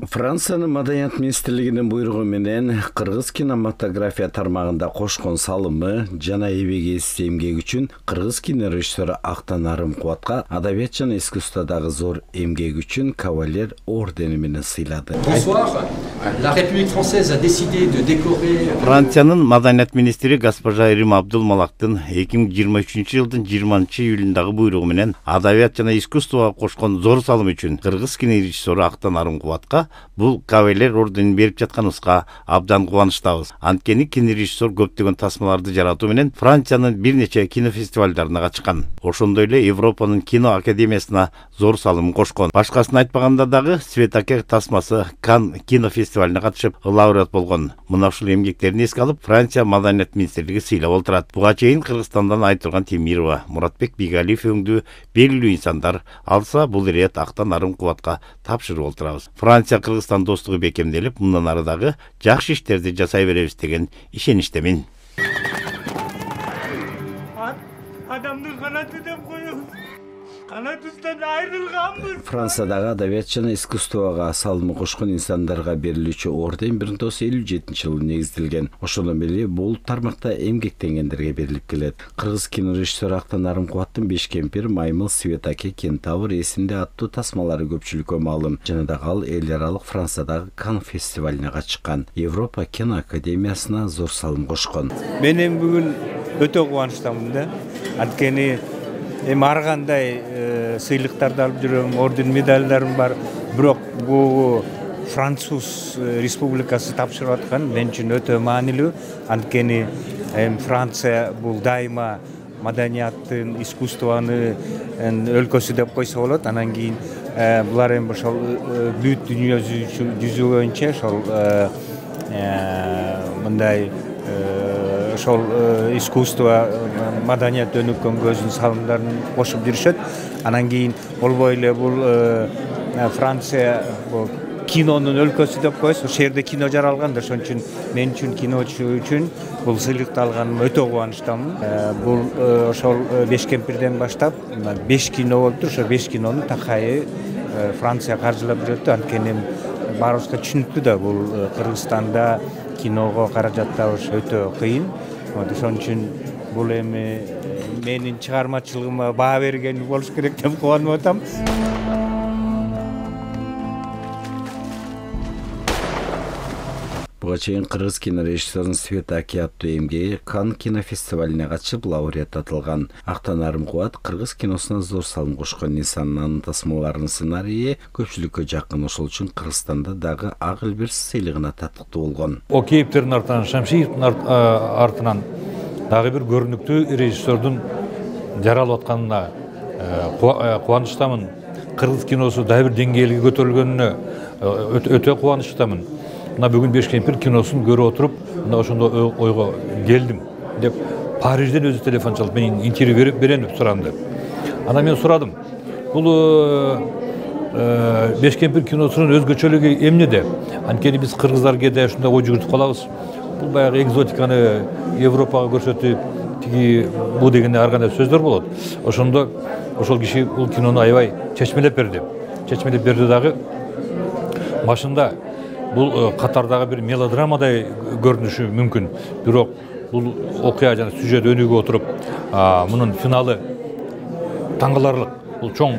Франциянын Маданият министрлигинин буйругу менен кыргыз кинематография тармагында кошкон салымы жана эбегейсиз эмгеги үчүн кыргыз кинорежиссеру Актан Арымкубатка адабият жана искусстводагы зор эмгеги үчүн кавалер ордени менен сыйлады. La République française a décidé de décorer. Франциянын Маданият министри госпожа Рим Абдулмалактын 2023 жылдын 20 июлундагы буйругу менен адабият жана искусствого кошкон зор салым үчүн кыргыз кинорежиссеру Актан Арымкубатка бул кавалер орденин берип жатканыбызга абдан кубанычтабыз. Анткени кинорежиссер көптөгөн тасмаларды жаратуу менен Франциянын бир нече кинофестивалдарына катышкан. Ошондой эле Европанын кино академиясына зор салым кошкон. Башкасын айтпаганда дагы Светаке тасмасы Кан кинофестивалына катышып лауреат болгон. Мына ушул эмгектерин эске алып Франция Маданият министрлиги сыйлап отурат. Буга чейин Кыргызстандан Айтурган Темирова, Муратбек Бигалиев өңдүү белгилүү инсандар алса, бул ирет Актан Арымкубатка тапшырып отурабыз. Франция Кыргызстан достугу бекемделип, мындан ары дагы жакшы иштерди жасай беребиз деген ишеничтемин. Адамдын канаты деп коебуз. Канатыбыздан айрылганбыз. Франциядагы адабият жана искусствого салымы кошкон инсандарга берилүүчү орден 1957-жылы негизделген. Ошондон бери бул тармакта эмгектенгендерге берилип келет. Кыргыз кинорежиссеру Актан Арымкубаттын Бешкемпир, Маймыл, Светаке, Кентавр эсимде аттуу тасмалары көпчүлүккө маалым. Жана дагы ал эл аралык Франциядагы Кан фестивалине катышкан. Европа кино академиясына зор салым кошкон. Мен бүгүн өтө кубанычтамын да. Анткени ар кандай сыйлыктарды алып жүрөм, орден медальдарым бар. Бирок бул Француз республикасы тапшырып аткан мен үчүн өтө маанилүү. Анткени Франция бул дайыма маданияттын, искусствонун өлкөсү деп койсо болот. Анан кийин булар ошол бүт дүйнө жүзү боюнча ошол мындай ошол искусство маданият өнүккөн көзүн салымдарын кошуп жүрүшөт. Анан кийин болбой эле бул Франция кинонун өлкөсү деп коебуз. Ошол жерде кино жаралган да, ошон үчүн мен үчүн киночу үчүн бул сыйлыкты алганым өтө кубанычтамын. Бул ошол Бешкемпирден баштап 5 кино болуптур. Ошо 5 кинонун такайы Франция каржылап жүрөт. Анткени баарыбызга түшүнүктүү да, бул Кыргызстанда киного каражат табыш өтө кыйын. Ошон үчүн бул эми менин чыгармачылыгыма баа берген болуш керек деп кубанып атам. Буга чейин кыргыз кинорежиссерунун Светаке аттуу эмгеги Кан кинофестивалине катышып лауреат атылган. Актан Арымкубат кыргыз киносуна зор салым кошкон инсанын тасмаларынын сценарийи көпчүлүккө жакын, ошол үчүн Кыргызстанда дагы ак элбир сыйлыгына татыктуу болгон. О кейиптердин артынан, Шамшиевдин артынан дагы бир көрүнүктүү режиссердун жаралып атканына кубанычтамын. Кыргыз киносу дагы бир деңгээлге көтөрүлгөнүнө өтө кубанычтамын. Мына бүгүн Бешкемпир киносун көрүп отуруп, мына ошондо ойго келдим деп Парижден өзү телефон чалып мен интервью берем деп суранды. Анан мен сурадым. Бул Бешкемпир киносунун өзгөчөлүгү эмнеде? Анткени биз кыргыздар кээде ушундай ой жүгүртүп калабыз. Бул баягы экзотиканы Европага көрсөтүп, тиги бул деген ар кандай сөздөр болот. Ошондо ошол киши бул кинону аябай чечмелеп берди. Чечмелеп берди дагы башында бул катардагы бир мелодрамадай көрүнүшү мүмкүн. Бирок бул окуя жана сюжет өнүгүп отуруп, мунун финалы таң каларлык. Бул чоң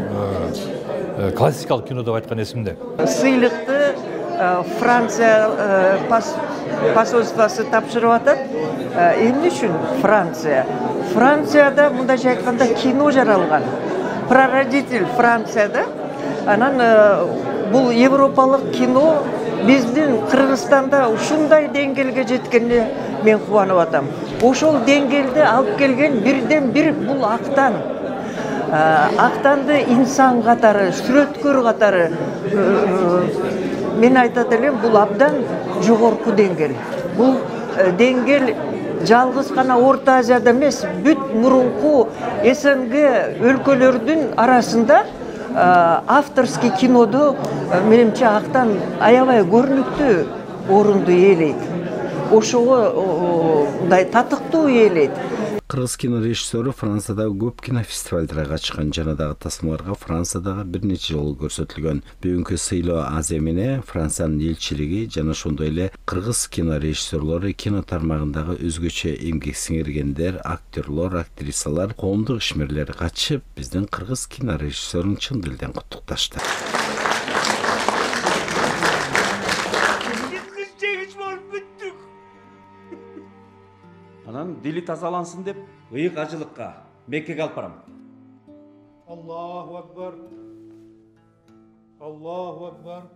классикалык кино деп айткан эсимде. Сыйлыкты Франция посольствосы тапшырып атат. Эмне үчүн Франция? Францияда мындайча айтканда кино жаралган. Прародитель Францияда. Анан бул европалык кино биздин Кыргызстанда ушундай деңгээлге жеткенине мен кубанып атам. Ошол деңгээлде алып келген бирден бир бул Актан. Актанды инсан катары, сүрөткөр катары мен айтат элем, бул абдан жогорку деңгeel. Бул деңгeel жалгыз гана Орто Азияда эмес, бүт мурунку СНГ өлкөлөрдүн арасында авторский киноду менимче Актан аябай көрүнүктүү орунду ээлейт. Ошого мындай татыктуу ээлейт. Кыргыз кино режиссеру Франциядагы көп кино фестивалдарга катышкан жана дагы тасмаларга Франциядагы бир нече жолу көрсөтүлгөн. Бүгүнкү сыйлоо аз эмне Франциянын элчилиги жана ошондой эле кыргыз кино режиссерлору кино тармагындагы өзгөчө эмгек сиңиргендер, актерлор, актрисалар, коомдук ишмерлер катышып, биздин кыргыз кино режиссерун чын дилден куттукташты. Анан дили тазалансын деп, ыйык ажылыкка Меккеге алып барам. Аллаху акбар. Аллаху акбар.